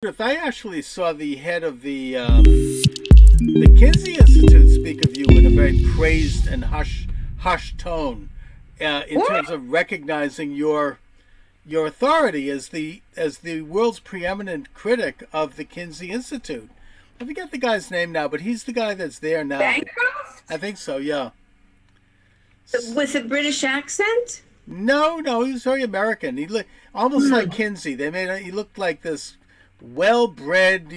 If I actually saw the head of the Kinsey Institute speak of you in a very praised and hushed tone, in What? terms of recognizing your authority as the world's preeminent critic of the Kinsey Institute. I forget the guy's name now, but he's the guy that's there now. I Bancroft? think so. Yeah. With a British accent? No, no, he was very American. He looked almost like Hmm. Kinsey. He looked like this well-bred,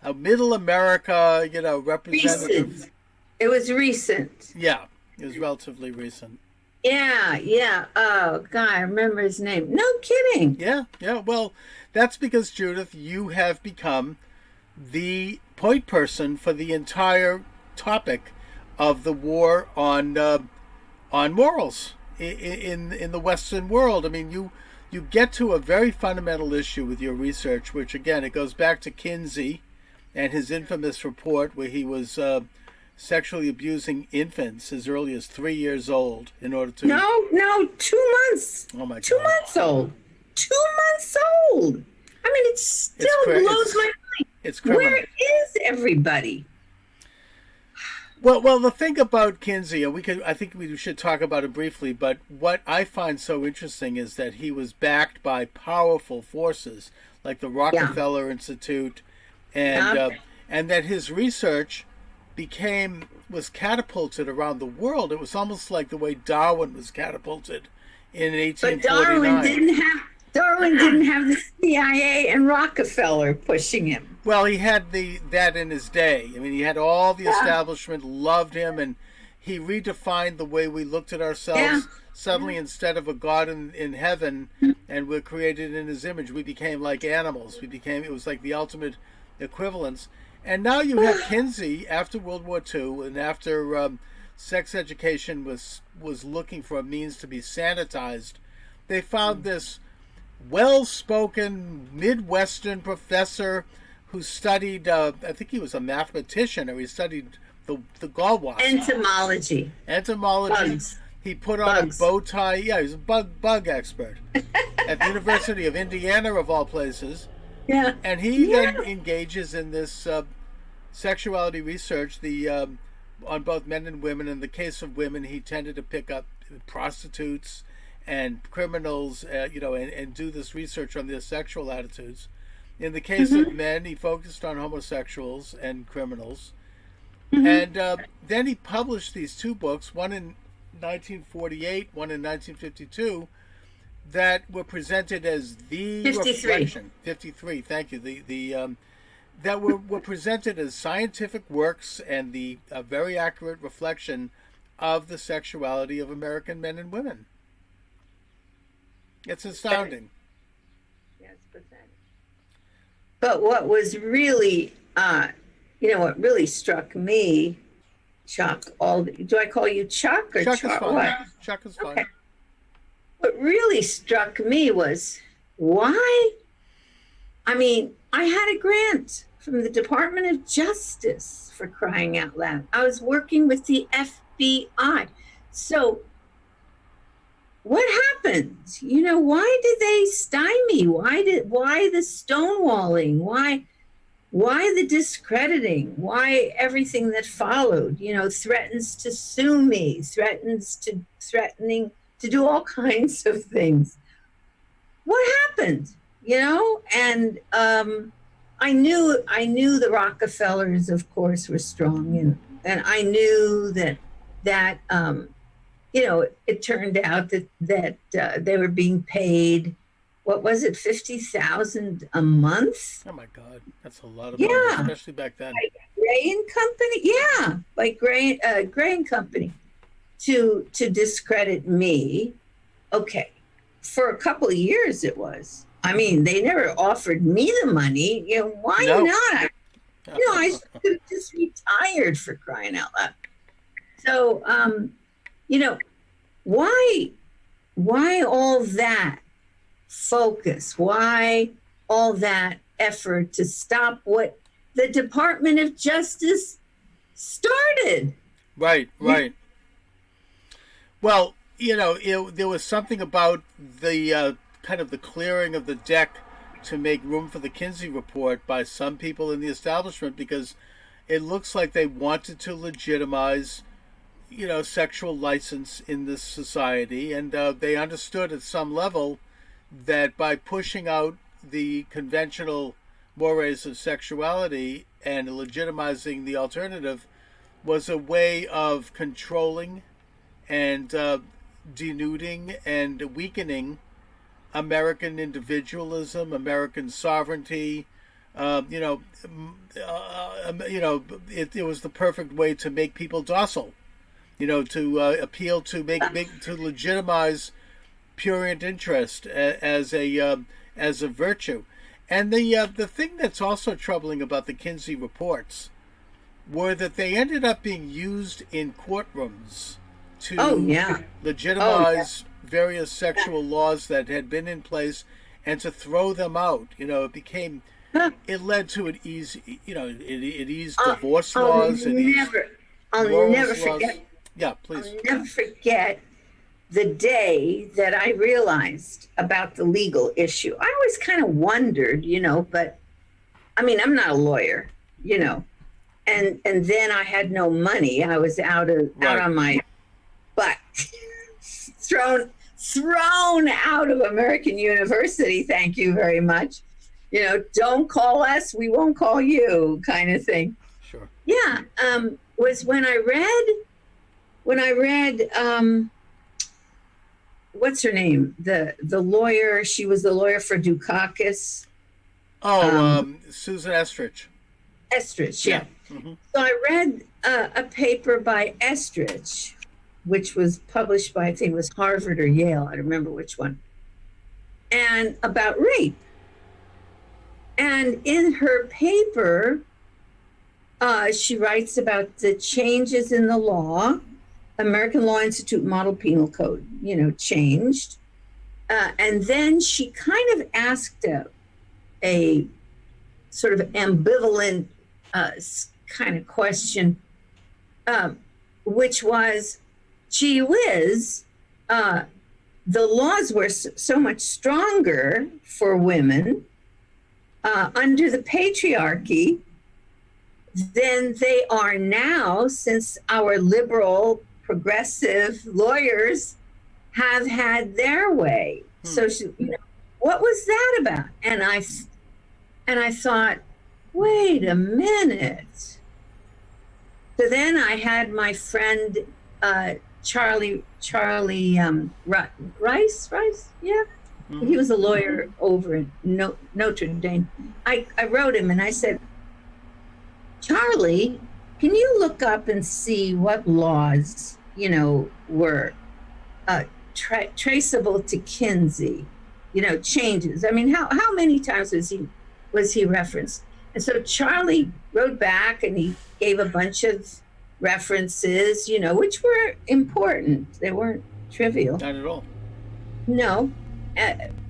a middle America, representative. Recent. It was recent. Yeah, it was relatively recent. Yeah, yeah. Oh, God, I remember his name. No kidding. Yeah, yeah. Well, that's because Judith, you have become the point person for the entire topic of the war on morals in the Western world. I mean, you get to a very fundamental issue with your research, which again it goes back to Kinsey and his infamous report where he was sexually abusing infants as early as 3 years old in order to. No, no, 2 months. Oh my Two God, months old. 2 months old. I mean, it it's still blows my mind. it's Where criminal. is everybody? Well, the thing about Kinsey, and I think we should talk about it briefly. But what I find so interesting is that he was backed by powerful forces like the Yeah. Rockefeller Institute, and Yeah. uh, and that his research was catapulted around the world. It was almost like the way Darwin was catapulted in But Darwin 1849. didn't have the CIA and Rockefeller pushing him. Well, he had that in his day. I mean, he had all the Yeah. establishment loved him, and he redefined the way we looked at Yeah. ourselves. Suddenly, instead of a God in heaven, and we're created in His image, we became like animals. It was like the ultimate equivalence. And now you have Kinsey after World War II, and after sex education was looking for a means to be sanitized. They found this well-spoken Midwestern professor who studied. I think he was a mathematician, or he studied the gallwasp Entomology. entomology. Bugs. He put on a Bugs. bow tie. Yeah, he's a bug expert at the University of Indiana, of all places. Yeah. And he Yeah. then engages in this sexuality research, on both men and women. In the case of women, he tended to pick up prostitutes and criminals, and do this research on their sexual attitudes. In the case of Hmm. men, he focused on homosexuals and criminals. Hmm. And then he published these two books, one in 1948, one in 1952, that were presented as the 53. reflection. 53, thank you. That were presented as scientific works and the very accurate reflection of the sexuality of American men and women. It's astounding. Yes, pathetic. But what was really, what really struck me, Chuck, do I call you Chuck or Chuck is Chuck? fine. What? Chuck is Okay. fine. What really struck me was why? I mean, I had a grant from the Department of Justice, for crying out loud. I was working with the FBI. So what happened? Why did they stymie? Why the stonewalling? Why the discrediting? Why everything that followed? Threatens to sue me, threatening to do all kinds of things. What happened? And I knew the Rockefellers, of course, were strong, and I knew that it turned out that they were being paid, what was it, 50,000 a month? Oh my God, that's a lot of money, Yeah, especially back then. by Gray and Company. Yeah, by Gray and Company to discredit me. Okay, for a couple of years it was. I mean, they never offered me the money. Why No. not? I should have just retired, for crying out loud. So, you know, why all that focus? Why all that effort to stop what the Department of Justice started? Right, right. Well, there was something about the kind of the clearing of the deck to make room for the Kinsey report by some people in the establishment, because it looks like they wanted to legitimize, sexual license in this society, and they understood at some level that by pushing out the conventional mores of sexuality and legitimizing the alternative was a way of controlling and denuding and weakening American individualism, American sovereignty. It was the perfect way to make people docile. To appeal to to legitimize prurient interest as a virtue. And the thing that's also troubling about the Kinsey reports were that they ended up being used in courtrooms to legitimize various sexual laws that had been in place and to throw them out. It led to it eased divorce laws and I'll never forget. Yeah, please. I'll never forget the day that I realized about the legal issue. I always kind of wondered, but I mean, I'm not a lawyer, and then I had no money. I was out on my butt, thrown out of American University. Thank you very much. Don't call us, we won't call you, kind of thing. Sure. Yeah, was when I read what's her name? The lawyer. She was the lawyer for Dukakis. Susan Estrich. Estrich, yeah. Mm-hmm. So I read a paper by Estrich, which was published by, I think it was Harvard or Yale. I don't remember which one. And about rape. And in her paper, she writes about the changes in the law. American Law Institute Model Penal Code, changed. And then she kind of asked a sort of ambivalent kind of question, which was, gee whiz, the laws were so much stronger for women under the patriarchy than they are now, since our liberal progressive lawyers have had their way. So she, what was that about? And I thought, wait a minute. So then I had my friend Charlie Rice, yeah. Mm-hmm. He was a lawyer over in Notre Dame. I wrote him and I said, Charlie, can you look up and see what laws, were traceable to Kinsey, changes? I mean, how many times was he referenced? And so Charlie wrote back and he gave a bunch of references, which were important. They weren't trivial. Not at all. No.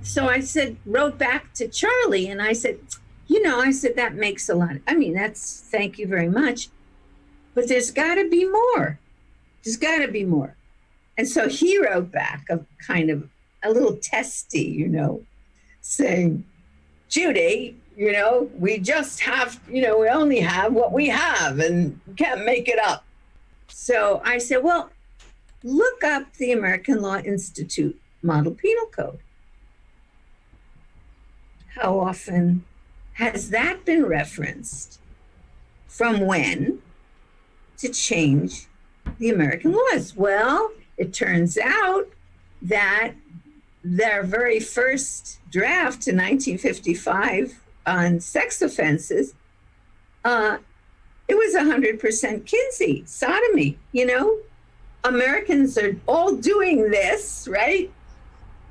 So I wrote back to Charlie and I said, that makes a lot. Thank you very much. But there's got to be more. There's got to be more. And so he wrote back a kind of a little testy, saying, Judy, we just have, we only have what we have and can't make it up. So I said, well, look up the American Law Institute Model Penal Code. How often has that been referenced? From when to change the American laws? Well, it turns out that their very first draft in 1955 on sex offenses, it was 100% Kinsey, sodomy, Americans are all doing this, right?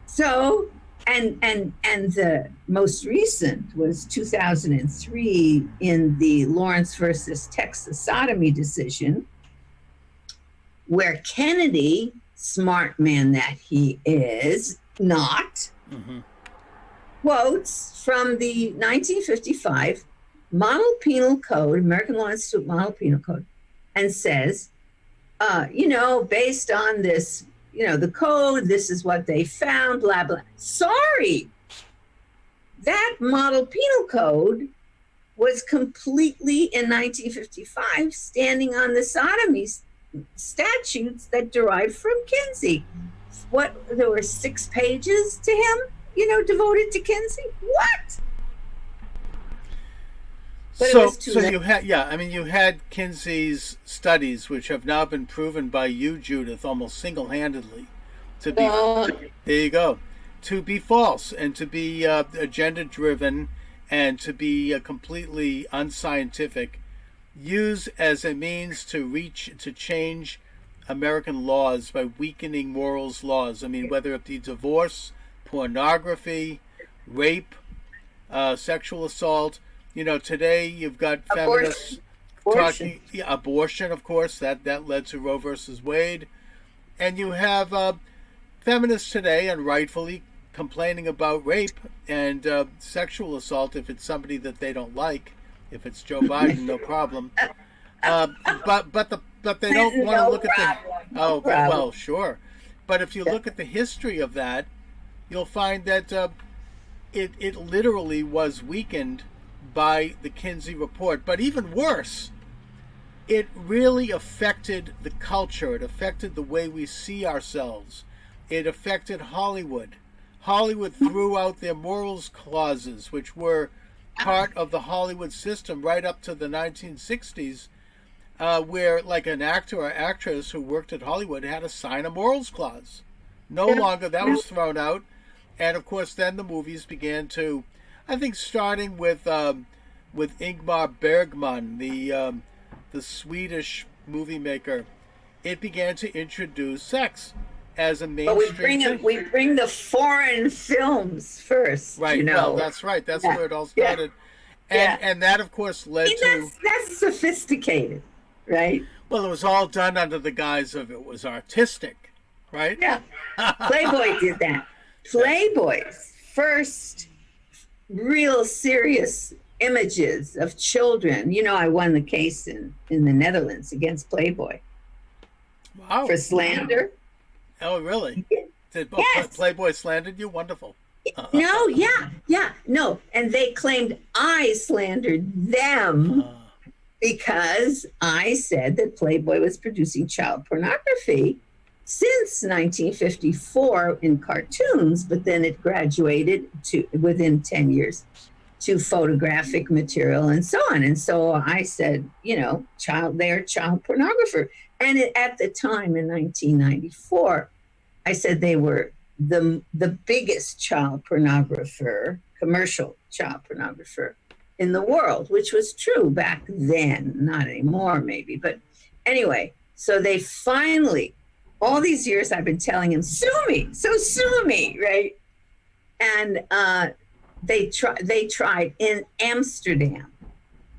So, and the most recent was 2003 in the Lawrence versus Texas sodomy decision, where Kennedy, smart man that he is, not, quotes from the 1955 Model Penal Code, American Law Institute Model Penal Code, and says, based on this, the code, this is what they found, blah, blah. Sorry. that model penal code was completely in 1955 standing on the sodomy statutes that derived from Kinsey. What, there were 6 pages to him, devoted to Kinsey? What? But it was too So late. you had Kinsey's studies, which have now been proven by you, Judith, almost single-handedly to be, there you go, to be false and to be agenda-driven and to be completely unscientific, used as a means to change American laws by weakening morals laws. I mean, whether it be divorce, pornography, rape, sexual assault. Today you've got feminists talking abortion, of course, that led to Roe versus Wade, and you have feminists today, and rightfully, complaining about rape and sexual assault if it's somebody that they don't like. If it's Joe Biden, no problem. But they don't want to look at the well, sure. But if you look at the history of that, you'll find that it literally was weakened by the Kinsey report. But even worse, it really affected the culture. It affected the way we see ourselves. It affected Hollywood. Hollywood threw out their morals clauses, which were part of the Hollywood system right up to the 1960s, where like an actor or actress who worked at Hollywood had to sign a morals clause. No longer, that was thrown out. And of course, then the movies began to, I think, starting with Ingmar Bergman, the Swedish movie maker, it began to introduce sex as a mainstream thing. We bring the foreign films first, right? Well, that's right. That's where it all started, and that, of course, led to that's sophisticated, right? Well, it was all done under the guise of it was artistic, right? Yeah, Playboy did that. Playboy's first real serious images of children. I won the case in the Netherlands against Playboy. Wow. For slander. Oh, really? Did Playboy slandered you? Wonderful. No, no. And they claimed I slandered them because I said that Playboy was producing child pornography since 1954 in cartoons, but then it graduated to within 10 years to photographic material and so on. And so I said, they're child pornographer. And at the time in 1994, I said they were the biggest child pornographer, commercial child pornographer in the world, which was true back then, not anymore maybe. But anyway, so they finally, all these years I've been telling him, sue me, right? And they tried in Amsterdam,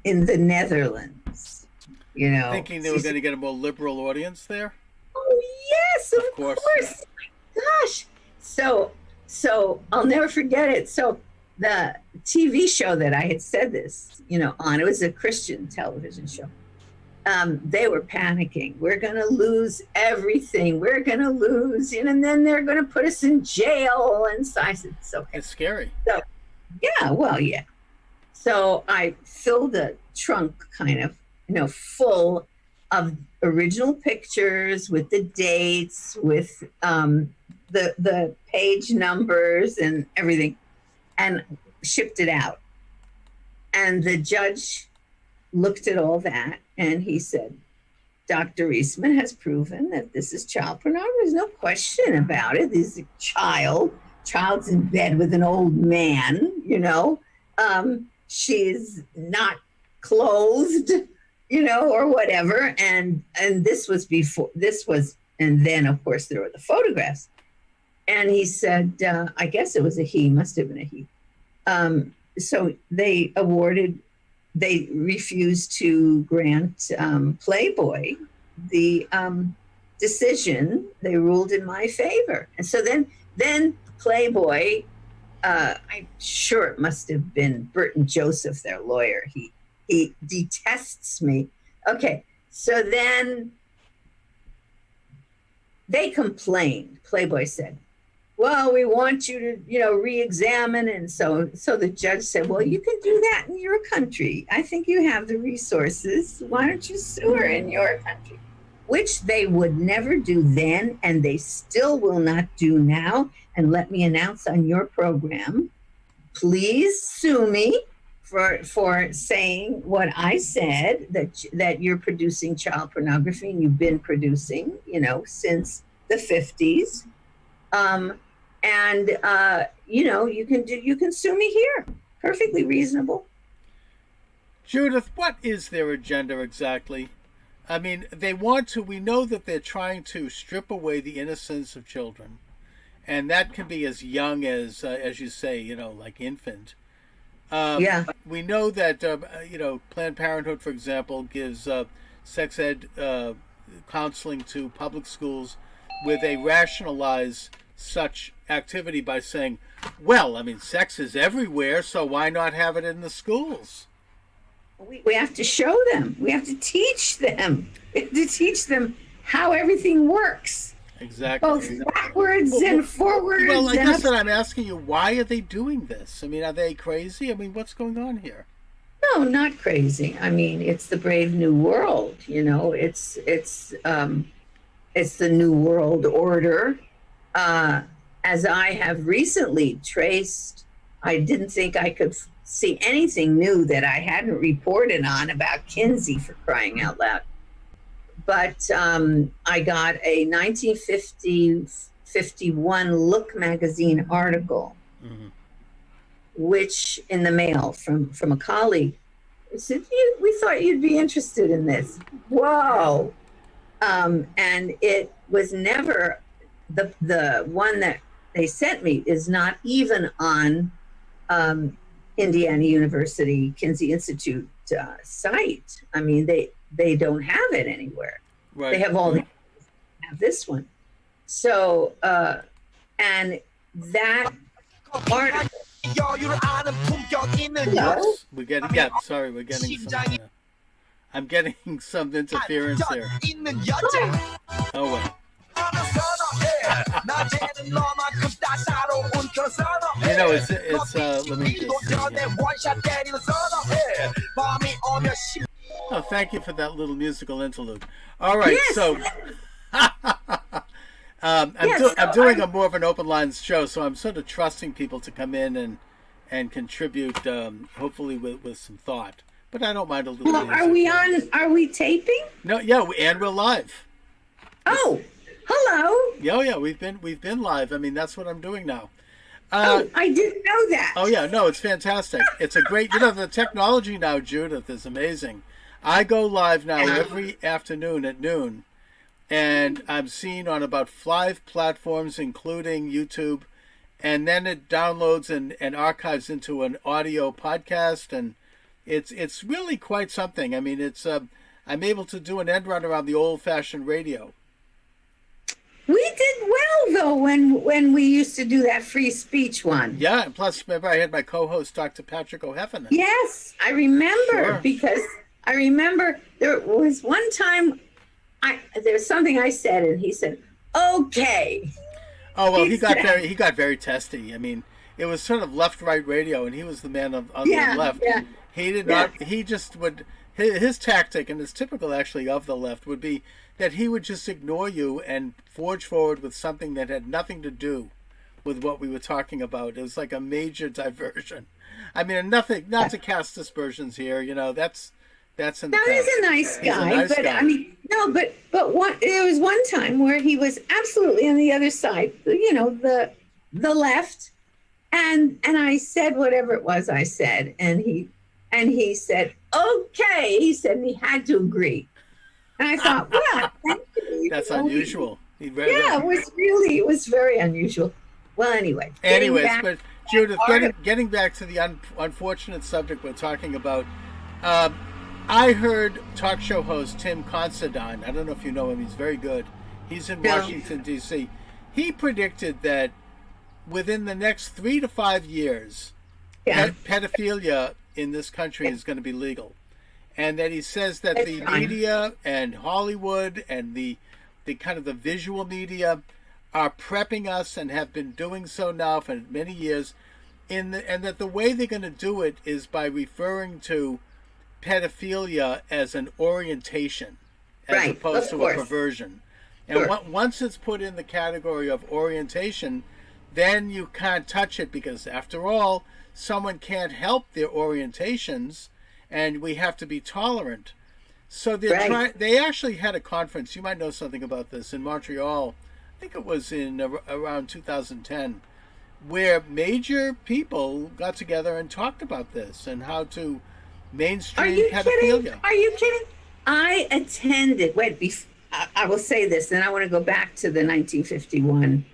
in the Netherlands, thinking they were going to get a more liberal audience there. Oh yes, of course. My gosh. So I'll never forget it. So the TV show that I had said this, on, it was a Christian television show. They were panicking. We're going to lose everything. We're going to lose, and then they're going to put us in jail. And so I said, it's okay. It's scary. So, yeah. So I filled the trunk kind of, full of original pictures with the dates, with the page numbers and everything, and shipped it out. And the judge looked at all that and he said, Dr. Eastman has proven that this is child pornography. There's no question about it. This is a child's in bed with an old man, she's not clothed, or whatever. And this was before, and then of course there were the photographs. And he said, I guess it was a he, must have been a he. So they refused to grant Playboy the decision. They ruled in my favor. And so then Playboy, I'm sure it must have been Burton Joseph, their lawyer. He detests me. Okay, so then they complained. Playboy said, well, we want you to, re-examine. And so the judge said, well, you can do that in your country. I think you have the resources. Why don't you sue her in your country? Which they would never do then, and they still will not do now. And let me announce on your program, please sue me for saying what I said, that you're producing child pornography, and you've been producing, since the 50s. You can sue me here. Perfectly reasonable. Judith, what is their agenda exactly? I mean, we know that they're trying to strip away the innocence of children. And that can be as young as you say, like infant. Yeah. We know that, Planned Parenthood, for example, gives sex ed counseling to public schools where they rationalize such activity by saying, well, I mean, sex is everywhere, so why not have it in the schools? We have to show them. We have to teach them. We have to teach them how everything works. Exactly. Both backwards and forwards. Well, I guess that I'm asking you, why are they doing this? I mean, are they crazy? I mean, what's going on here? No, not crazy. I mean, it's the brave new world. It's the new world order. As I have recently traced, I didn't think I could see anything new that I hadn't reported on about Kinsey, for crying out loud. But I got a 1951 Look magazine article, which in the mail from a colleague. It said, we thought you'd be interested in this. Whoa. And it was never, the one that they sent me is not even on Indiana University Kinsey Institute site. I mean, they don't have it anywhere. Right. They have have this one. So and that article. Yes, we're getting some. I'm getting some interference there. Oh well. It's let me just see. Oh, thank you for that little musical interlude. All right, Yes. So I'm doing a more of an open lines show, so I'm sort of trusting people to come in and contribute, hopefully with some thought. But I don't mind a little. Well, are we on? Are we taping? No, yeah, and we're live. Oh, hello. Yeah, we've been live. I mean, that's what I'm doing now. I didn't know that. Oh yeah, no, it's fantastic. It's a great, the technology now, Judith, is amazing. I go live now every afternoon at noon, and I'm seen on about 5 platforms, including YouTube, and then it downloads and archives into an audio podcast, and it's really quite something. I mean, it's I'm able to do an end run around the old-fashioned radio. We did well though when we used to do that free speech one. Yeah, and plus, remember, I had my co-host, Dr. Patrick O'Heffernan. Yes, I remember. Sure. Because I remember there was one time there's something I said and he said, "Okay." Oh well, he got very testy. I mean, it was sort of left-right radio, and he was the man on the left. Yeah. He did not. He just would. His tactic, and it's typical actually of the left, would be that he would just ignore you and forge forward with something that had nothing to do with what we were talking about. It was like a major diversion. I mean, nothing, not to cast aspersions here. That's in the Now, past. he's a nice guy, nice but guy. I mean, no, but there was one time where he was absolutely on the other side, the left, and I said whatever it was I said, and he said, "Okay," he said, and he had to agree, and I thought, well, thank you. That's unusual. It was very unusual. Well, anyway. But Judith, getting back to the unfortunate subject we're talking about, I heard talk show host Tim Considine. I don't know if you know him. He's very good. He's in Washington, D.C. He predicted that within the next 3 to 5 years, pedophilia in this country is going to be legal. And that he says that the media and Hollywood and the kind of the visual media are prepping us and have been doing so now for many years, and that the way they're going to do it is by referring to pedophilia as an orientation, as Right, opposed of to a course. perversion. And Sure. once it's put in the category of orientation, then you can't touch it, because after all, someone can't help their orientations, and we have to be tolerant. So Right. they actually had a conference. You might know something about this in Montreal. I think it was in around 2010, where major people got together and talked about this and how to Are mainstream you kidding? pedophilia. Are you kidding? I attended, I will say this, and I want to go back to the 1951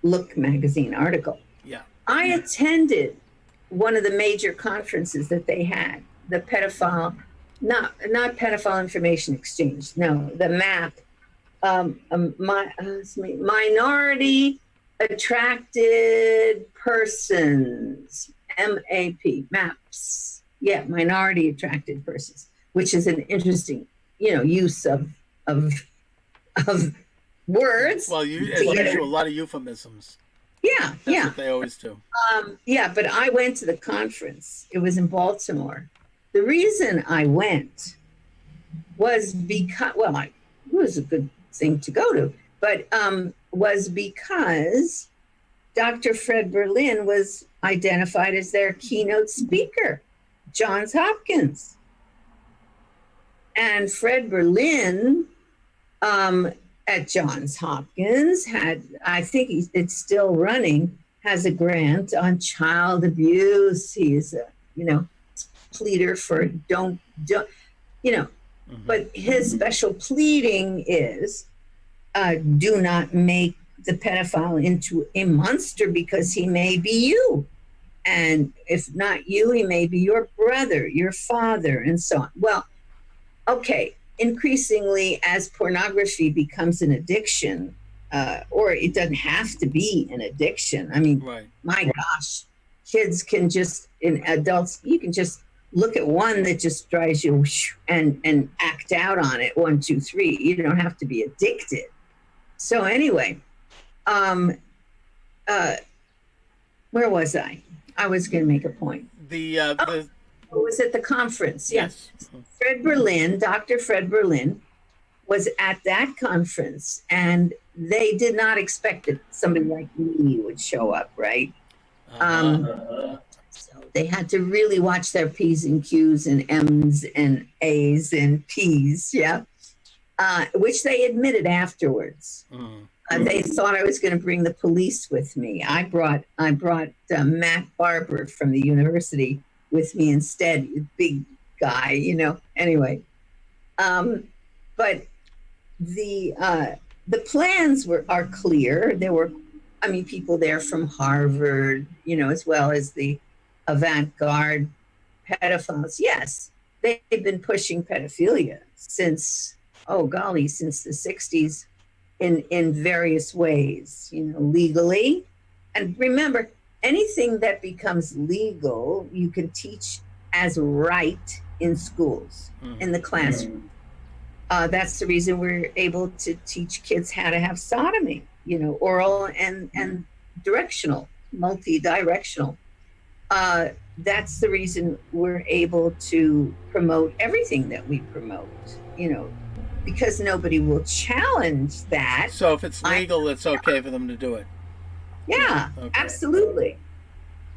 Look magazine article. Yeah. I attended one of the major conferences that they had, the pedophile, not pedophile information exchange, no, the MAP, minority attracted persons, MAP, MAPS, yeah, minority attracted persons, which is an interesting, use of of words. Well, as usual, a lot of euphemisms. Yeah, That's yeah. what they always do. Yeah, but I went to the conference. It was in Baltimore. The reason I went was because, it was a good thing to go to, but was because Dr. Fred Berlin was identified as their keynote speaker, Johns Hopkins. And Fred Berlin at Johns Hopkins I think it's still running, has a grant on child abuse. He's a, pleader for don't, but his special pleading is do not make the pedophile into a monster, because he may be you. And if not you, he may be your brother, your father, and so on. Well, okay, increasingly as pornography becomes an addiction, or it doesn't have to be an addiction. I mean, Right. My gosh, kids can just, in adults, you can just look at one that just drives you and act out on it. 1, 2, 3. You don't have to be addicted. So anyway, where was I? I was going to make a point. It was at the conference. Yes. Fred Berlin, Dr. Fred Berlin, was at that conference, and they did not expect that somebody like me would show up, right? So they had to really watch their P's and Q's and M's and A's and P's, yeah, which they admitted afterwards. They thought I was going to bring the police with me. I brought Matt Barber from the university with me instead, big guy, Anyway, but the plans are clear. There were, people there from Harvard, as well as the avant-garde pedophiles. Yes, they've been pushing pedophilia since the 60s in various ways, legally. And remember, anything that becomes legal, you can teach as right in schools, in the classroom. That's the reason we're able to teach kids how to have sodomy, oral and directional, multi-directional. That's the reason we're able to promote everything that we promote, because nobody will challenge that. So if it's legal, it's okay for them to do it. Yeah, okay. Absolutely.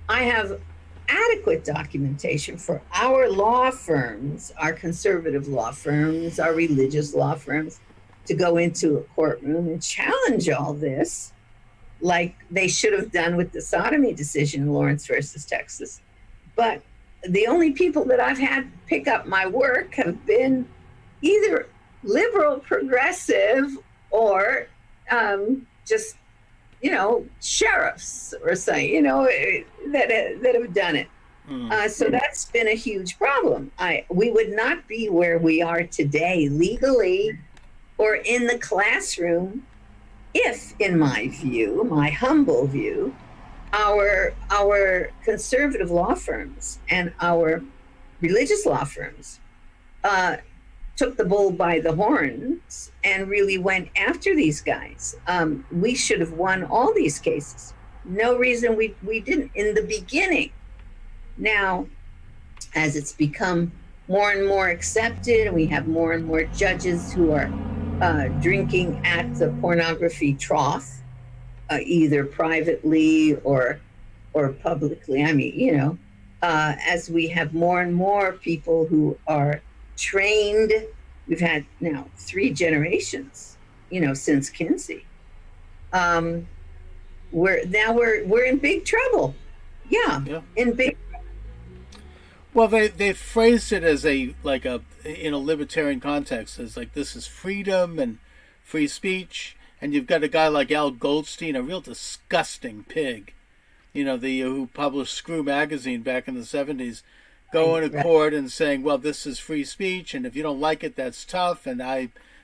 I have adequate documentation for our law firms, our conservative law firms, our religious law firms, to go into a courtroom and challenge all this, like they should have done with the sodomy decision, Lawrence versus Texas. But the only people that I've had pick up my work have been either liberal, progressive, or just, sheriffs or something, that have done it. So that's been a huge problem. We would not be where we are today legally or in the classroom if, in my view, my humble view, our conservative law firms and our religious law firms took the bull by the horns and really went after these guys. We should have won all these cases. No reason we didn't in the beginning. Now, as it's become more and more accepted, and we have more and more judges who are drinking at the pornography trough, either privately or publicly. I mean, as we have more and more people who are trained, we've had now 3 generations, since Kinsey. We're in big trouble. Yeah. In big. Well, they phrased it as in a libertarian context as like this is freedom and free speech, and you've got a guy like Al Goldstein, a real disgusting pig, who published Screw magazine back in the 70s, going to court and saying, well, this is free speech, and if you don't like it, that's tough. And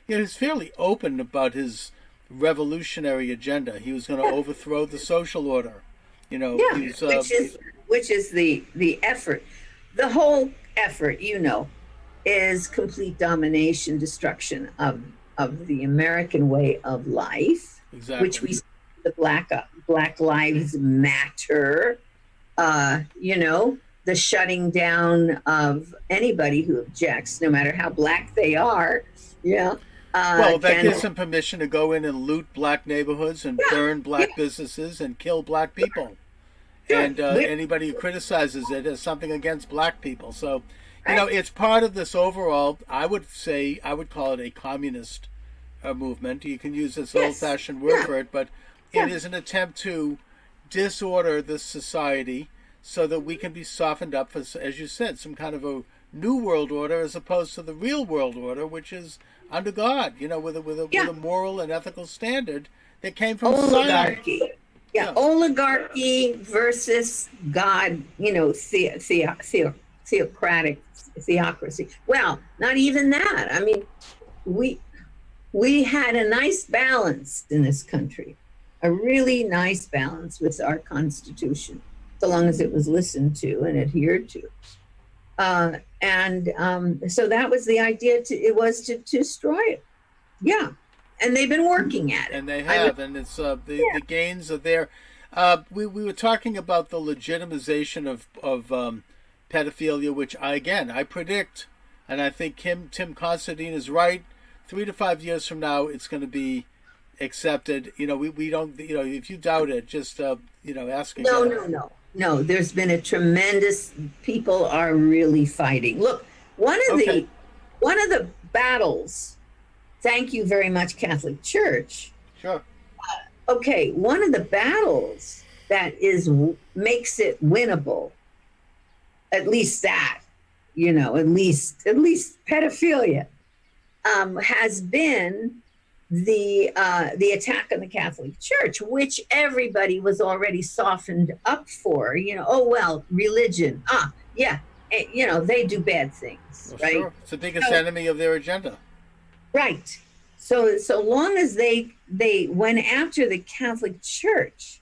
he's fairly open about his revolutionary agenda. He was going to overthrow the social order. Which is the effort. The whole effort, is complete domination, destruction of the American way of life, exactly. Which we see the Black Lives Matter, the shutting down of anybody who objects, no matter how black they are. Yeah. Well, that gives them permission to go in and loot black neighborhoods and burn black businesses and kill black people. And anybody who criticizes it has something against black people. So, it's part of this overall, I would call it a communist movement. You can use this old-fashioned word for it, but it is an attempt to disorder this society so that we can be softened up for, as you said, some kind of a new world order as opposed to the real world order, which is under God, with a moral and ethical standard that came from oligarchy. Sinai. Yeah, oligarchy versus God, theocracy. Well, not even that. I mean, we had a nice balance in this country, a really nice balance with our Constitution, so long as it was listened to and adhered to. So that was the idea. It was to destroy it. Yeah. And they've been working at it. And they have, and it's the gains are there. We were talking about the legitimization of pedophilia, which I predict, and I think Tim Considine is right. 3 to 5 years from now, it's going to be accepted. We don't. If you doubt it, just ask again. No. There's been a tremendous. People are really fighting. Look, one of the battles. Thank you very much, Catholic Church. Sure. Okay, one of the battles that makes it winnable, at least that, at least pedophilia, has been the attack on the Catholic Church, which everybody was already softened up for. Religion. They do bad things, right? Sure. It's the biggest enemy of their agenda. Right. So long as they went after the Catholic Church,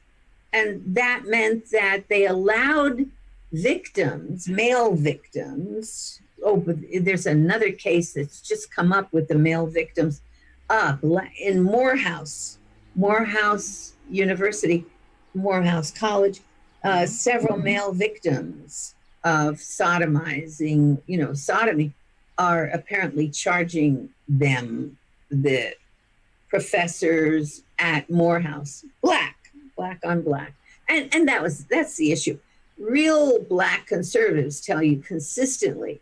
and that meant that they allowed victims, male victims. Oh, but there's another case that's just come up with the male victims in Morehouse University, Morehouse College, several male victims of sodomy are apparently charging them, the professors at Morehouse, black on black. And that's the issue. Real black conservatives tell you consistently,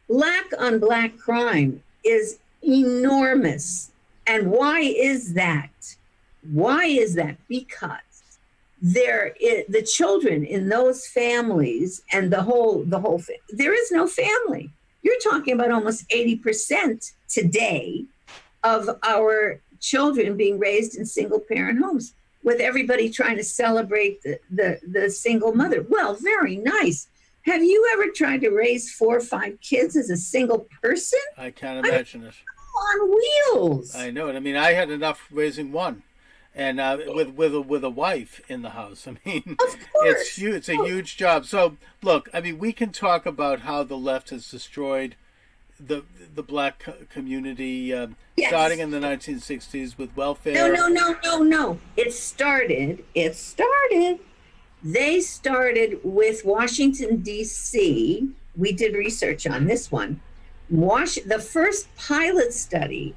black on black crime is enormous. And why is that? Because the children in those families and the whole there is no family. You're talking about almost 80% today of our children being raised in single parent homes, with everybody trying to celebrate the single mother. Well, very nice. Have you ever tried to raise 4 or 5 kids as a single person? I can't imagine it. On wheels. I know it. I mean, I had enough raising one, and with a wife in the house. I mean, of course. It's a huge job. So look, I mean, we can talk about how the left has destroyed the black community, Yes. starting in the 1960s with welfare. No. It started. They started with Washington, D.C. We did research on this one. The first pilot study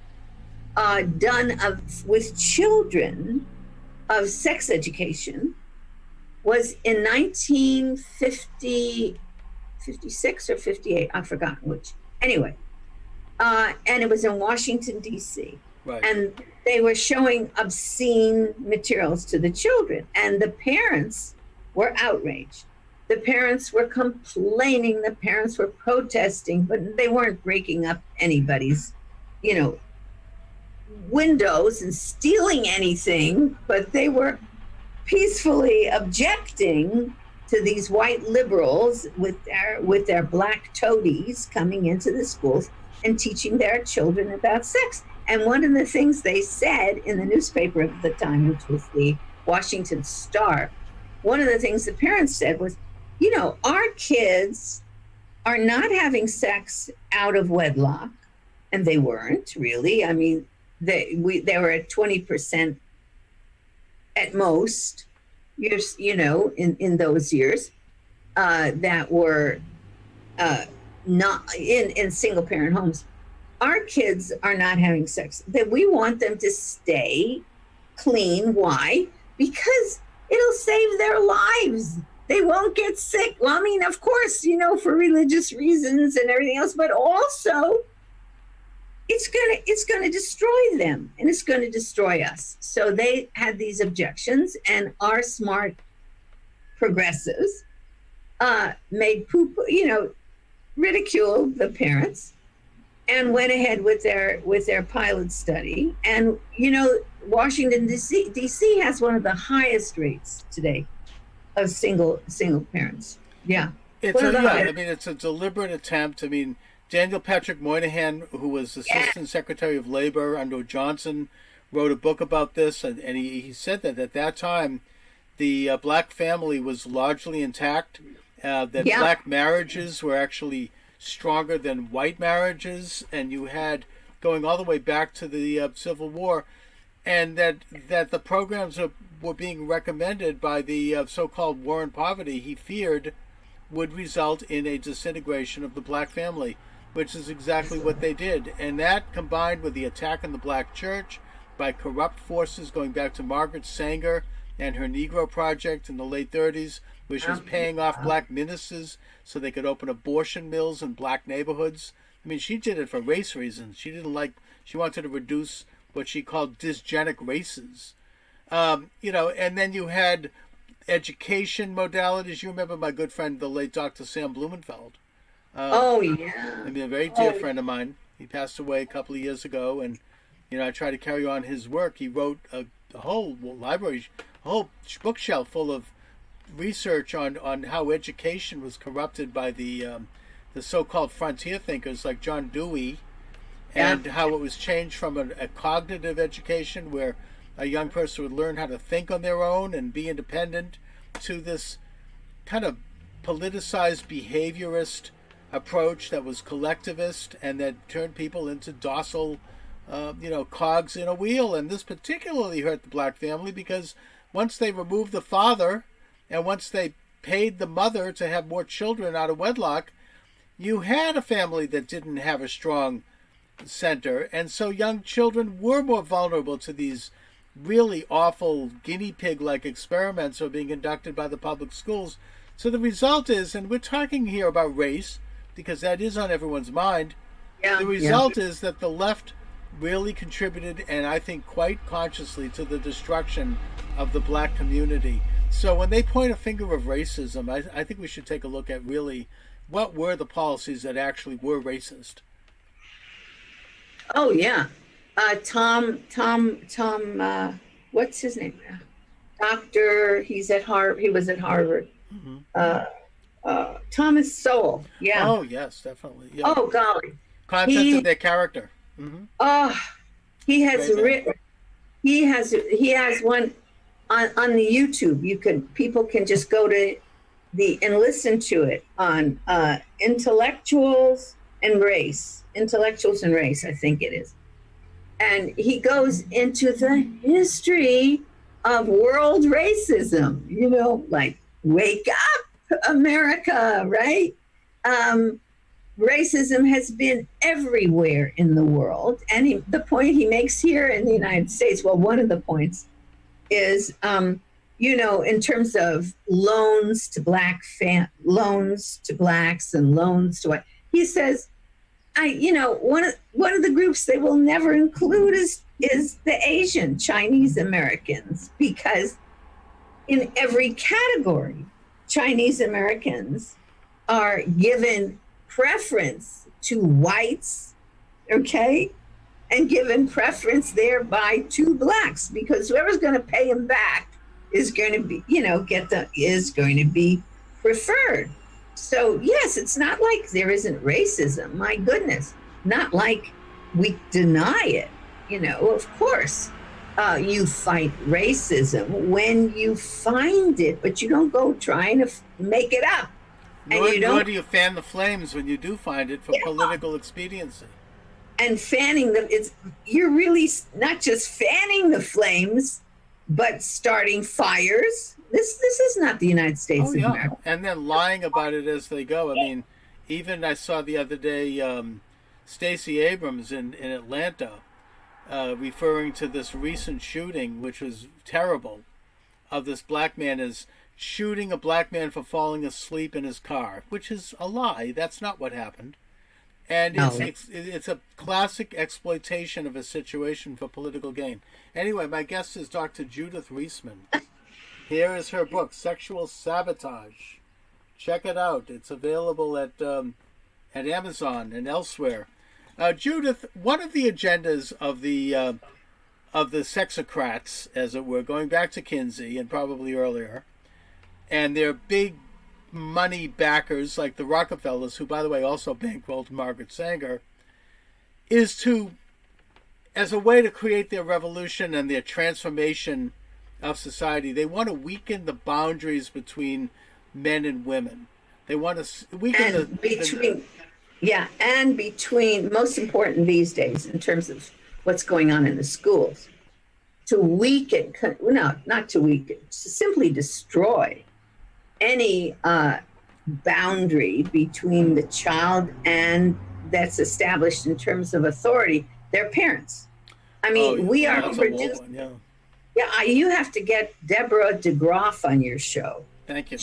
done with children of sex education was in 1950, 56 or 58. I've forgotten which. Anyway, and it was in Washington, D.C. Right. And they were showing obscene materials to the children, and the parents were outraged. The parents were complaining, the parents were protesting, but they weren't breaking up anybody's, windows and stealing anything, but they were peacefully objecting to these white liberals with their black toadies coming into the schools and teaching their children about sex. And one of the things they said in the newspaper at the time, which was the Washington Star, one of the things the parents said was, our kids are not having sex out of wedlock. And they weren't really. I mean, they were at 20% at most years, in those years that were not in single parent homes. Our kids are not having sex. That we want them to stay clean. Why? Because it'll save their lives. They won't get sick. Well, I mean, of course, for religious reasons and everything else, but also it's gonna destroy them, and it's gonna destroy us. So they had these objections, and our smart progressives made ridiculed the parents and went ahead with their pilot study. And Washington DC has one of the highest rates today of single parents. Yeah. It's a deliberate attempt. I mean, Daniel Patrick Moynihan, who was Assistant Secretary of Labor under Johnson, wrote a book about this, and he said that at that time the black family was largely intact, that black marriages were actually stronger than white marriages, and you had going all the way back to the Civil War, and that the programs were being recommended by the so-called war on poverty, he feared would result in a disintegration of the black family, which is exactly what they did. And that, combined with the attack on the black church by corrupt forces going back to Margaret Sanger and her Negro Project in the late 30s, which was paying off black ministers so they could open abortion mills in black neighborhoods. I mean, she did it for race reasons. She wanted to reduce what she called dysgenic races. And then you had education modalities. You remember my good friend, the late Dr. Sam Blumenfeld. Oh, yeah. I mean, a very dear friend of mine. He passed away a couple of years ago, and, I tried to carry on his work. He wrote a whole library, a whole bookshelf full of research on how education was corrupted by the so-called frontier thinkers like John Dewey, and how it was changed from a cognitive education where a young person would learn how to think on their own and be independent, to this kind of politicized behaviorist approach that was collectivist and that turned people into docile, cogs in a wheel. And this particularly hurt the black family because once they removed the father and once they paid the mother to have more children out of wedlock, you had a family that didn't have a strong center. And so young children were more vulnerable to these really awful guinea pig-like experiments that are being conducted by the public schools. So the result is, and we're talking here about race, because that is on everyone's mind, the result is that the left really contributed, and I think quite consciously, to the destruction of the black community. So when they point a finger of racism, I think we should take a look at really what were the policies that actually were racist. Oh, yeah. Tom, what's his name? Doctor, he was at Harvard. Mm-hmm. Thomas Sowell. Yeah. Oh, yes, definitely. Yeah. Oh, golly. Concept of their character. Mm-hmm. He has written, he has one on the YouTube. People can just go to and listen to it on intellectuals and race, intellectuals and race, I think it is. And he goes into the history of world racism, like wake up, America, right? Racism has been everywhere in the world. And the point he makes here in the United States, well, one of the points is, in terms of loans to loans to blacks and loans to white, he says, one of the groups they will never include is the Asian Chinese Americans, because in every category, Chinese Americans are given preference to whites, okay, and given preference thereby to blacks, because whoever's going to pay them back is going to be, is going to be preferred. So yes, it's not like there isn't racism. My goodness, not like we deny it. Of course, you fight racism when you find it, but you don't go trying to make it up. Nor do you fan the flames when you do find it for political expediency. And fanning them, you're really not just fanning the flames, but starting fires. This is not the United States of America. And then lying about it as they go. I mean, even I saw the other day Stacey Abrams in Atlanta referring to this recent shooting, which was terrible, of this black man is shooting a black man for falling asleep in his car, which is a lie. That's not what happened. And it's a classic exploitation of a situation for political gain. Anyway, my guest is Dr. Judith Reisman. Here is her book, Sexual Sabotage. Check it out. It's available at Amazon and elsewhere. Judith, one of the agendas of the sexocrats, as it were, going back to Kinsey and probably earlier, and their big money backers like the Rockefellers, who, by the way, also bankrolled Margaret Sanger, is to, as a way to create their revolution and their transformation of society, they want to weaken the boundaries between men and women. They want to weaken between, most important these days in terms of what's going on in the schools, to weaken, not to weaken, to simply destroy any boundary between the child and that's established in terms of authority, their parents. I mean, we are producing. You have to get Deborah DeGroff on your show. Thank you.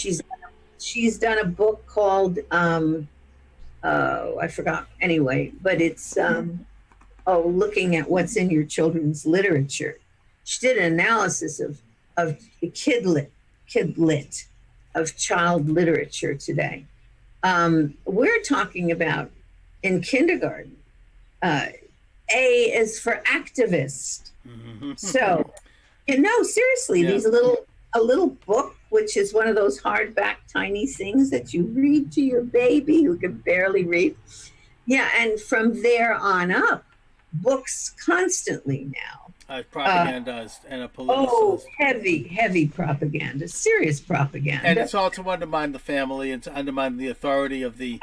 She's done a book called I forgot. Anyway, but it's looking at what's in your children's literature. She did an analysis of kidlit of child literature today. We're talking about in kindergarten. A is for activist. Mm-hmm. So, seriously, these a little book, which is one of those hardback tiny things that you read to your baby who can barely read. Yeah, and from there on up, books constantly now. Propagandized and a politicized. Oh, heavy propaganda, serious propaganda. And it's all to undermine the family and to undermine the authority of the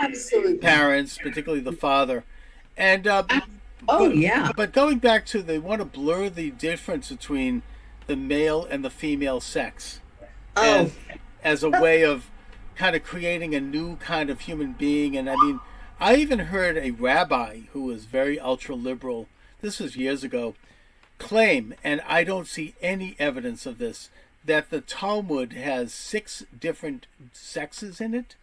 parents, particularly the father. And but going back to, they want to blur the difference between the male and the female sex as a way of kind of creating a new kind of human being. And I mean, I even heard a rabbi who was very ultra-liberal, this was years ago, claim, and I don't see any evidence of this, that the Talmud has 6 different sexes in it,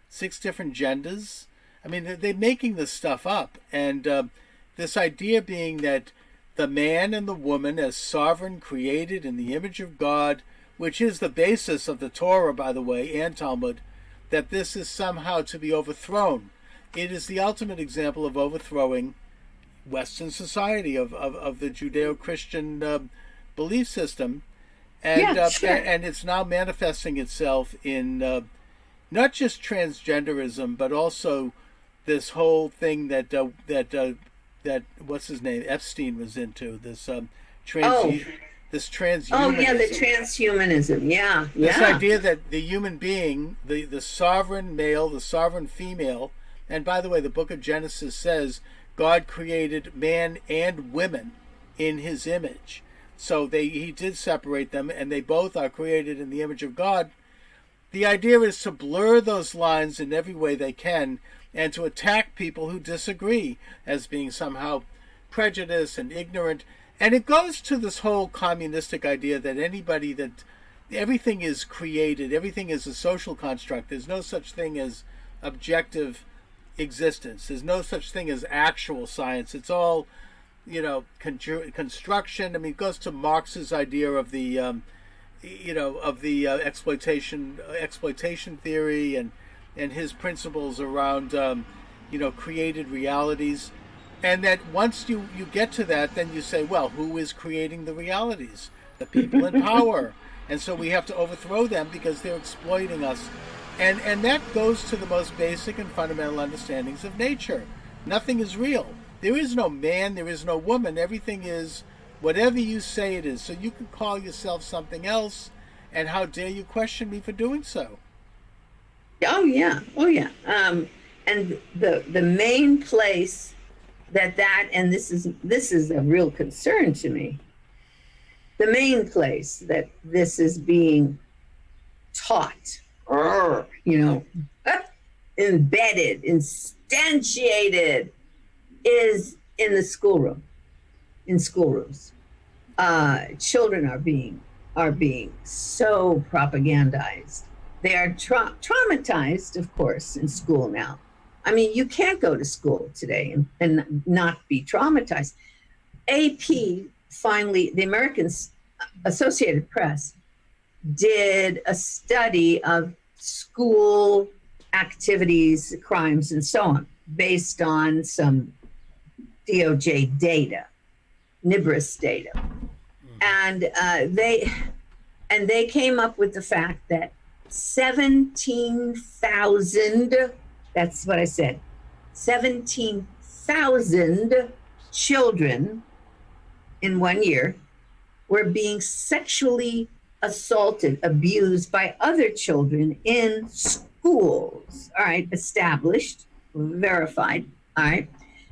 6 different genders. I mean, they're making this stuff up. And this idea being that the man and the woman as sovereign, created in the image of God, which is the basis of the Torah, by the way, and Talmud, that this is somehow to be overthrown. It is the ultimate example of overthrowing Western society, of the Judeo-Christian belief system. And and it's now manifesting itself in not just transgenderism, but also this whole thing that what's his name, Epstein, was into, this transhumanism. Oh yeah, the transhumanism. Yeah. This idea that the human being, the sovereign male, the sovereign female, And by the way, the book of Genesis says God created man and women in his image. So he did separate them, and they both are created in the image of God. The idea is to blur those lines in every way they can and to attack people who disagree as being somehow prejudiced and ignorant. And it goes to this whole communistic idea that everything is created, everything is a social construct. There's no such thing as objective existence. There's no such thing as actual science. It's all, construction. I mean, it goes to Marx's idea of the, exploitation theory and his principles around, created realities. And that once you get to that, then you say, well, who is creating the realities? The people in power. And so we have to overthrow them because they're exploiting us. And that goes to the most basic and fundamental understandings of nature. Nothing is real. There is no man, there is no woman. Everything is whatever you say it is. So you can call yourself something else, and how dare you question me for doing so? Oh yeah. And the main place and this is a real concern to me. The main place that this is being taught, embedded, instantiated, is in the schoolroom, in schoolrooms. Children are being so propagandized. They are traumatized, of course, in school now. I mean, you can't go to school today and not be traumatized. AP finally, the American Associated Press did a study of school activities, crimes, and so on, based on some DOJ data, NIBRIS data. And they came up with the fact that 17,000, that's what I said, 17,000 children in 1 year were being sexually assaulted, abused by other children in schools. All right, established, verified. All right.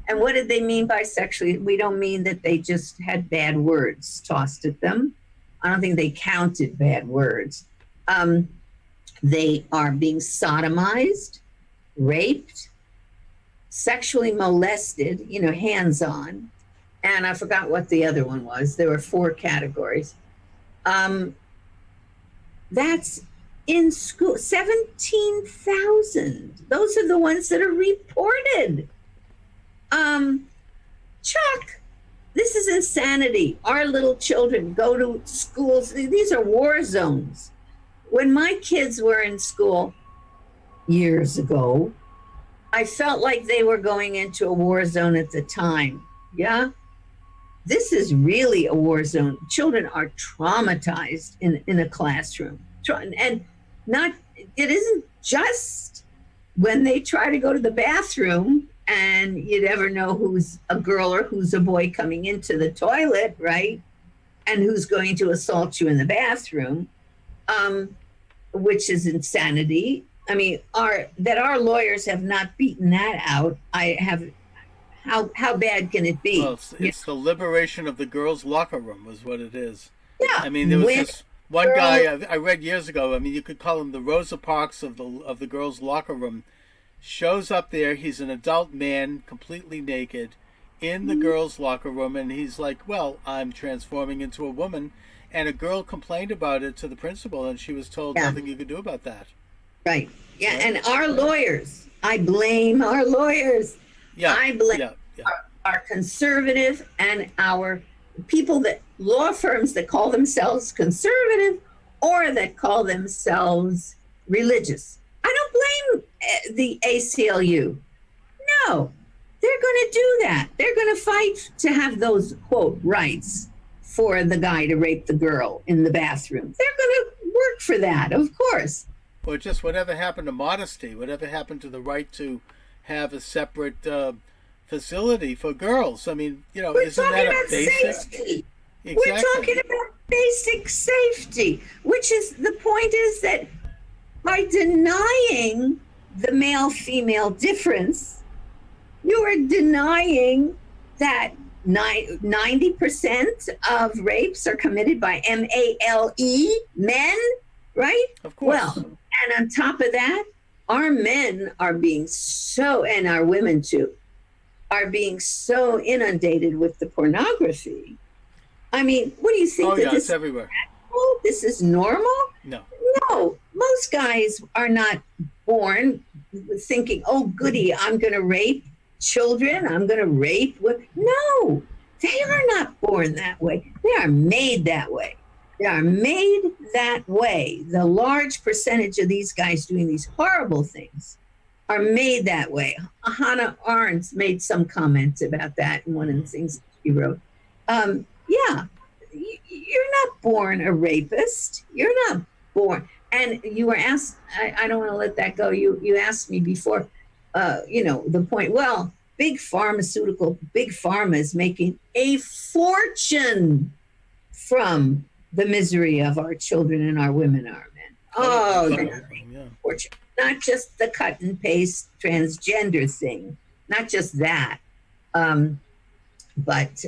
And what did they mean by sexually? We don't mean that they just had bad words tossed at them. I don't think they counted bad words. They are being sodomized, raped, sexually molested, hands-on. And I forgot what the other one was. There were 4 categories. That's in school, 17,000. Those are the ones that are reported. Chuck, this is insanity. Our little children go to schools. These are war zones. When my kids were in school years ago, I felt like they were going into a war zone at the time. Yeah. This is really a war zone. Children are traumatized in a classroom. And it isn't just when they try to go to the bathroom and you never know who's a girl or who's a boy coming into the toilet, right? And who's going to assault you in the bathroom, which is insanity. I mean, our lawyers have not beaten that out. How bad can it be? Well, it's the liberation of the girls' locker room is what it is. Yeah. I mean, there was this one guy I read years ago. I mean, you could call him the Rosa Parks of the girls' locker room. Shows up there. He's an adult man, completely naked, in the girls' locker room, and he's like, "Well, I'm transforming into a woman." And a girl complained about it to the principal, and she was told nothing you could do about that. Right. Yeah. Right. And our lawyers, I blame our lawyers. Yeah. I blame our conservative and our people law firms that call themselves conservative or that call themselves religious. I don't blame the ACLU. No, they're going to do that. They're going to fight to have those, quote, rights for the guy to rape the girl in the bathroom. They're going to work for that, of course. Or just whatever happened to modesty, whatever happened to the right to have a separate facility for girls. I mean, isn't that a basic? Safety. Exactly. We're talking about basic safety, which is the point is that by denying the male-female difference, you are denying that 90% of rapes are committed by MALE, men, right? Of course. Well, and on top of that, our men are being so, and our women too, are being so inundated with the pornography. I mean, what do you think? Oh, that yeah, this it's everywhere. this is normal? No. No, most guys are not born thinking, oh, goody, I'm going to rape children. I'm going to rape. No, they are not born that way. They are made that way. They are made that way. The large percentage of these guys doing these horrible things are made that way. Hannah Arendt made some comments about that in one of the things she wrote. Yeah, you're not born a rapist. You're not born. And you were asked, I don't want to let that go. You asked me before, the point, well, big pharma is making a fortune from the misery of our children and our women and our men. Oh, they're making a fortune. Not just the cut and paste transgender thing, not just that. But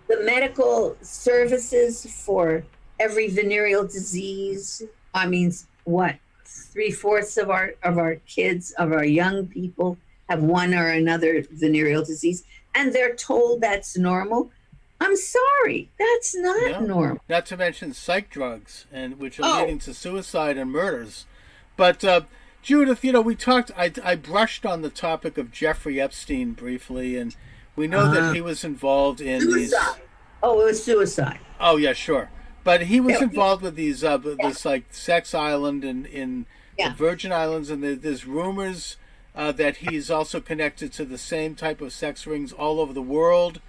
the medical services for every venereal disease. I mean, what, 3/4 of our kids, of our young people have one or another venereal disease, and they're told that's normal. I'm sorry, that's not normal. Not to mention psych drugs, and which are leading to suicide and murders. But Judith, we talked. I brushed on the topic of Jeffrey Epstein briefly, and we know that he was involved in suicide. Oh, it was suicide. Oh yeah, sure. But he was involved with these this like sex island in the Virgin Islands, and there's rumors that he's also connected to the same type of sex rings all over the world.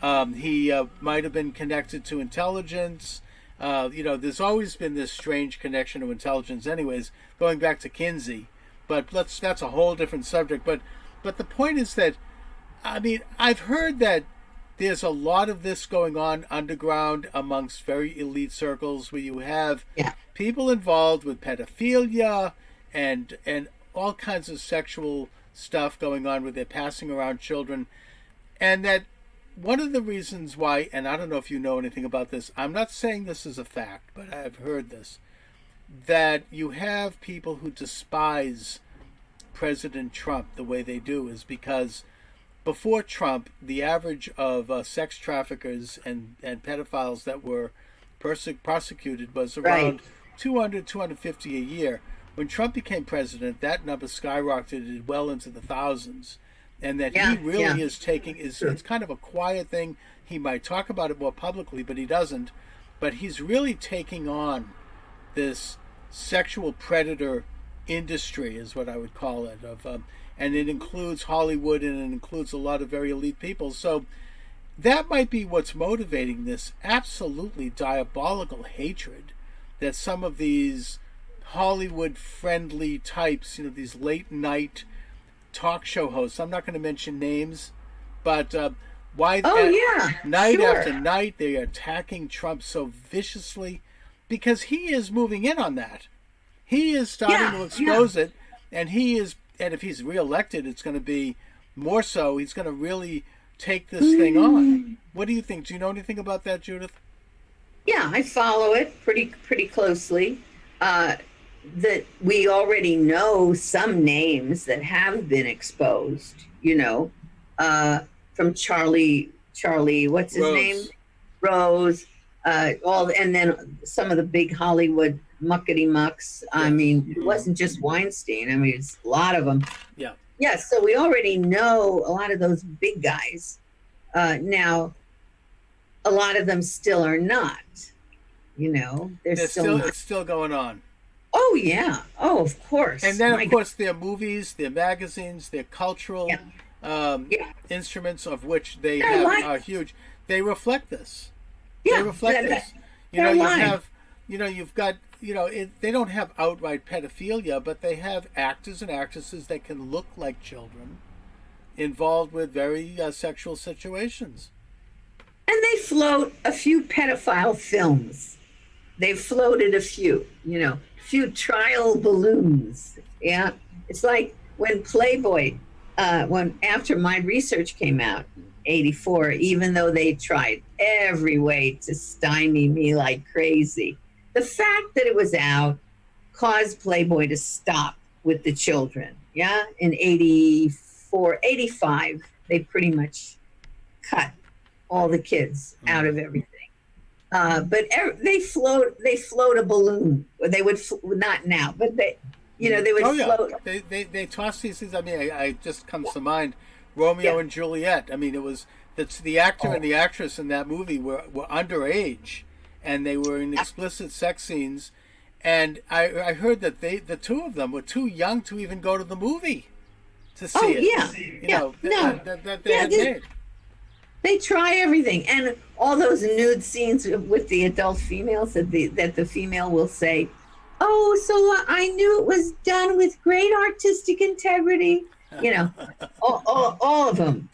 He might have been connected to intelligence. There's always been this strange connection to intelligence anyways, going back to Kinsey. But that's a whole different subject. But the point is that, I mean, I've heard that there's a lot of this going on underground amongst very elite circles where you have people involved with pedophilia and all kinds of sexual stuff going on where they're passing around children. And that one of the reasons why, and I don't know if you know anything about this, I'm not saying this is a fact, but I've heard this, that you have people who despise President Trump the way they do is because before Trump, the average of sex traffickers and pedophiles that were prosecuted was around 200, 250 a year. When Trump became president, that number skyrocketed well into the thousands. And that he really is taking, it's kind of a quiet thing. He might talk about it more publicly, but he doesn't. But he's really taking on this sexual predator industry, is what I would call it, and it includes Hollywood, and it includes a lot of very elite people. So that might be what's motivating this absolutely diabolical hatred that some of these Hollywood-friendly types, these late-night talk show hosts, I'm not going to mention names, but night after night they are attacking Trump so viciously because he is moving in on that. He is starting to expose it, and if he's reelected, it's going to be more so. He's going to really take this thing on. What do you think? Do you know anything about that, Judith? Yeah, I follow it pretty closely. That we already know some names that have been exposed. From Charlie, what's his name? Rose. And then some of the big Hollywood muckety mucks. I mean, it wasn't just Weinstein. I mean, it's a lot of them. Yeah. Yeah. So we already know a lot of those big guys. Now, a lot of them still are not. It's still going on. Oh yeah. Oh, of course. And then of course their movies, their magazines, their cultural instruments, of which they are huge. They reflect this. Yeah. They reflect this. You've got they don't have outright pedophilia, but they have actors and actresses that can look like children involved with very sexual situations. And they float a few pedophile films. They've floated a few trial balloons. Yeah. It's like when Playboy, when after my research came out, 84, even though they tried every way to stymie me like crazy, the fact that it was out caused Playboy to stop with the children. Yeah. In 84, 85, they pretty much cut all the kids out of everything. But they float a balloon. They would not now, but they would float. They toss these things. I mean, I just comes to mind Romeo and Juliet. I mean, that's the actor and the actress in that movie were underage, and they were in explicit sex scenes. And I heard that the two of them were too young to even go to the movie to see it. That they had made. They try everything, and all those nude scenes with the adult females that the female will say, "Oh, so I knew it was done with great artistic integrity." All of them,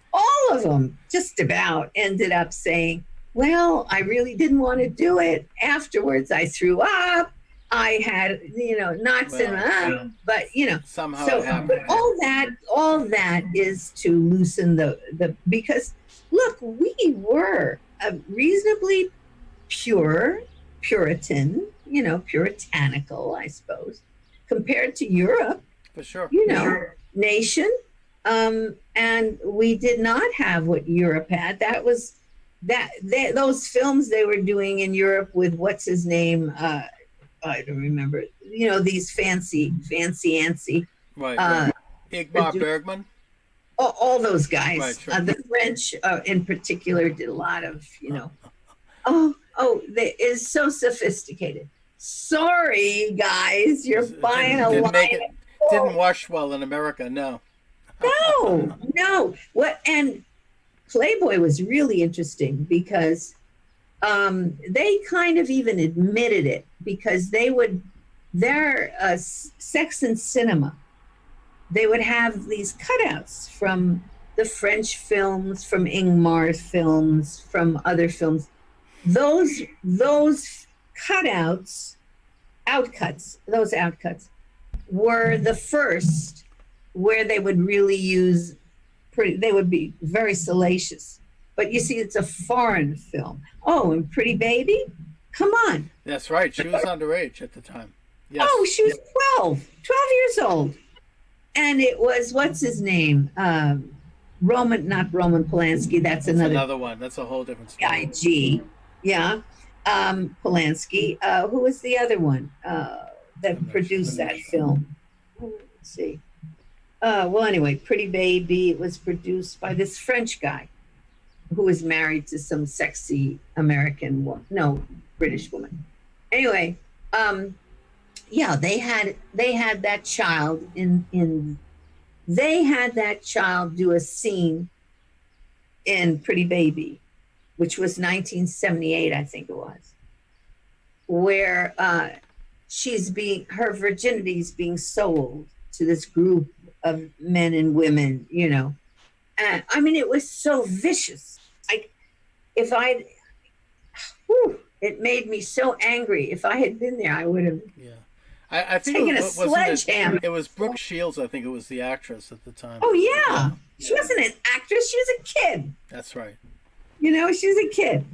just about ended up saying, "Well, I really didn't want to do it. Afterwards, I threw up. I had, knots in my, but somehow. So all that is to loosen the because." Look, we were a reasonably Puritan, puritanical, I suppose, compared to Europe. For sure. Nation. And we did not have what Europe had. Those films they were doing in Europe with what's his name? I don't remember. These fancy antsy. Right. Ingmar Bergman. All those guys, right, sure. The French in particular did a lot of, it's so sophisticated. Sorry, guys, you're buying a line. Didn't wash well in America, no. No. And Playboy was really interesting because they kind of even admitted it because their Sex and Cinema. They would have these cutouts from the French films, from Ingmar's films, from other films. Those outcuts were the first where they would really use they would be very salacious. But you see, it's a foreign film. Oh, and Pretty Baby? Come on. That's right. She was underage at the time. Yes. Oh, she was 12 years old. And it was, what's his name? Not Roman Polanski. That's another one. That's a whole different story. IG. Yeah. Polanski. Who was the other one that produced that film? Let's see. Well, anyway, Pretty Baby. It was produced by this French guy who was married to some sexy American woman. No, British woman. Anyway, they had that child they had that child do a scene in Pretty Baby, which was 1978, I think it was, where her virginity is being sold to this group of men and women, And I mean, it was so vicious. It made me so angry. If I had been there, I would have. Yeah. I think taken a sledgehammer. It was Brooke Shields, I think it was the actress at the time. Oh, yeah. She wasn't an actress. She was a kid. That's right. She was a kid.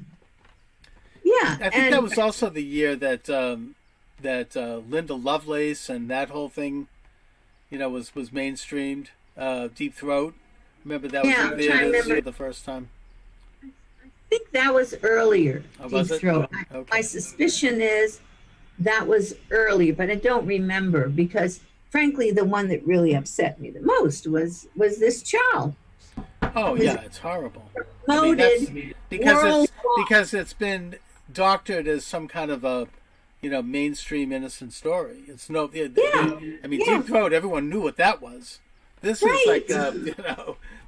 Yeah. I think that was also the year that Linda Lovelace and that whole thing, was mainstreamed. Deep Throat. Remember that was in theaters the first time? I think that was earlier. Was Deep it? Throat. Okay. My suspicion is that was earlier, but I don't remember because, frankly, the one that really upset me the most was this child. Oh yeah, it's horrible. Because it's been doctored as some kind of a mainstream innocent story. It's Deep Throat. Everyone knew what that was. This is like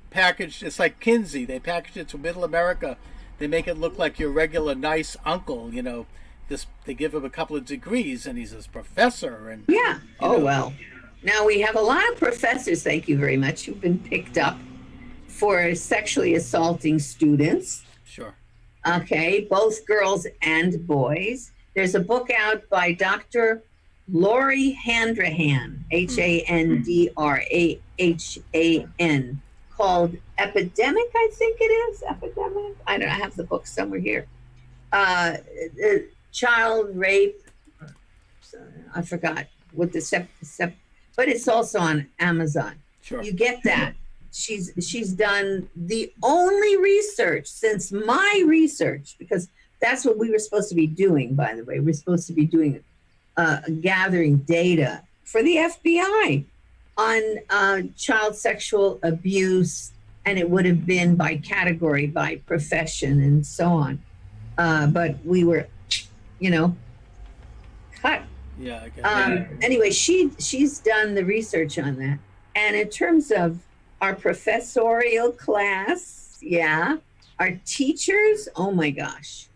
packaged. It's like Kinsey. They package it to Middle America. They make it look like your regular nice uncle. They give him a couple of degrees, and he's this professor. And well. Now we have a lot of professors. Thank you very much. Who've been picked up for sexually assaulting students. Sure. Okay, both girls and boys. There's a book out by Dr. Lori Handrahan, Handrahan, called Epidemic, I think it is. Epidemic? I don't know, I have the book somewhere here. Child rape, I forgot what but it's also on Amazon. Sure. You get that. She's done the only research since my research, because that's what we were supposed to be doing, by the way. We're supposed to be doing gathering data for the FBI on child sexual abuse, and it would have been by category, by profession, and so on. But we were, cut. Yeah, I guess. Anyway, she's done the research on that. And in terms of our professorial class, our teachers, oh my gosh.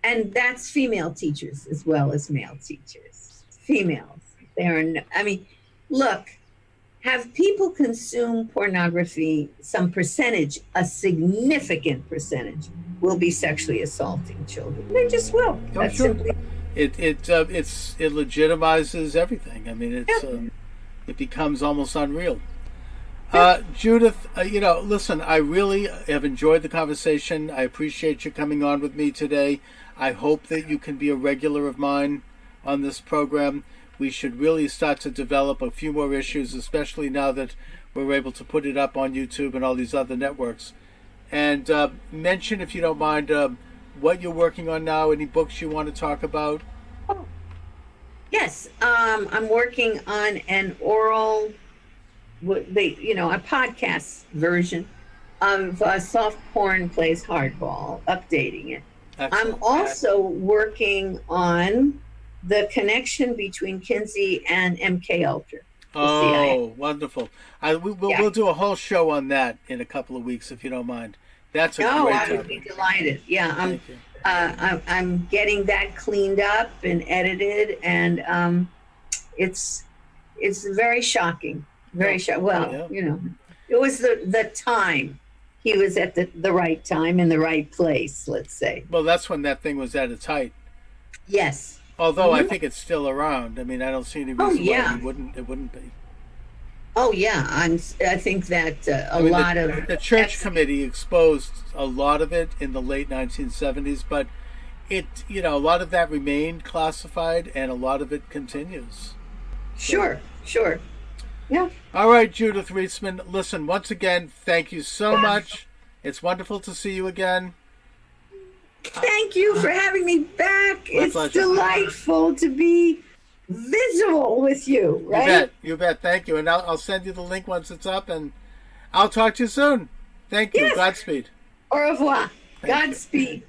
And that's female teachers as well as male teachers. Females. Look, have people consume pornography, some percentage, a significant percentage, will be sexually assaulting children. They just will. Oh, That's sure. simply. It legitimizes everything. I mean, it becomes almost unreal. Judith, listen, I really have enjoyed the conversation. I appreciate you coming on with me today. I hope that you can be a regular of mine on this program. We should really start to develop a few more issues, especially now that we're able to put it up on YouTube and all these other networks. And mention, if you don't mind, what you're working on now, any books you want to talk about. Oh. Yes, I'm working on an oral, a podcast version of Soft Porn Plays Hardball, updating it. Excellent. I'm also working on the connection between Kinsey and MK Ultra. Oh, wonderful. We'll do a whole show on that in a couple of weeks, if you don't mind. That's a great topic. I would be delighted. Yeah, I'm getting that cleaned up and edited, and it's very shocking. Very shocking. Well, it was the time. He was at the right time in the right place, let's say. Well, that's when that thing was at its height. Yes. Although I think it's still around. I mean, I don't see any reason why it wouldn't be. Oh yeah, I think that lot of the church committee exposed a lot of it in the late 1970s, but a lot of that remained classified, and a lot of it continues. Sure. Yeah. All right, Judith Reisman. Listen, once again, thank you so much. It's wonderful to see you again. Thank you for having me back. It's pleasure. Delightful to be visual with you, right? You bet. Thank you. And I'll send you the link once it's up, and I'll talk to you soon. Thank you. Yes. Godspeed. Au revoir. Godspeed.